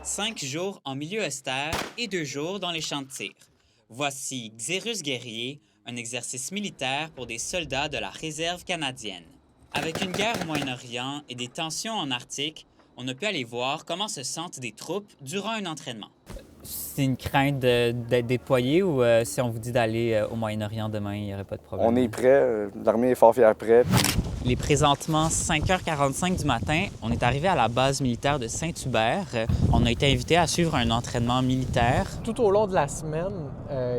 5 jours en milieu austère et 2 jours dans les champs de tir. Voici Xérus Guerrier, un exercice militaire pour des soldats de la réserve canadienne. Avec une guerre au Moyen-Orient et des tensions en Arctique, on a pu aller voir comment se sentent des troupes durant un entraînement. C'est une crainte d'être déployé ou si on vous dit d'aller au Moyen-Orient demain, il n'y aurait pas de problème? On est prêt, l'armée est fort fière prête. Il est présentement 5h45 du matin. On est arrivé à la base militaire de Saint-Hubert. On a été invité à suivre un entraînement militaire. Tout au long de la semaine,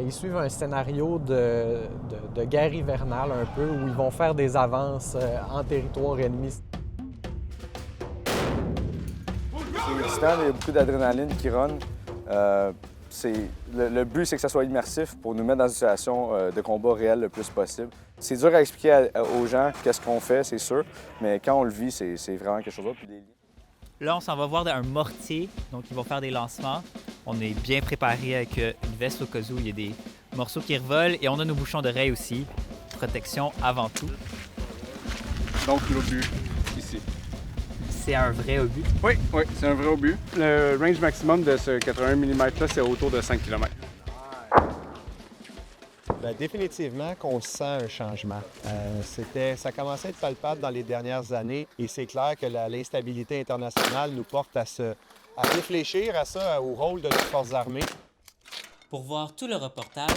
ils suivent un scénario de guerre hivernale un peu, où ils vont faire des avances en territoire ennemi. C'est excitant, il y a beaucoup d'adrénaline qui run. Le but, c'est que ça soit immersif pour nous mettre dans une situation de combat réel le plus possible. C'est dur à expliquer aux gens qu'est-ce qu'on fait, c'est sûr, mais quand on le vit, c'est vraiment quelque chose d'autre. Là, on s'en va voir un mortier, donc ils vont faire des lancements. On est bien préparé avec une veste au cas où il y a des morceaux qui revolent et on a nos bouchons d'oreilles aussi. Protection avant tout. Donc l'obus, ici. C'est un vrai obus? Oui, c'est un vrai obus. Le range maximum de ce 81 mm-là, c'est autour de 5 km. Bien, définitivement qu'on sent un changement. Ça commençait à être palpable dans les dernières années et c'est clair que l'instabilité internationale nous porte à réfléchir à ça, au rôle de nos forces armées. Pour voir tout le reportage,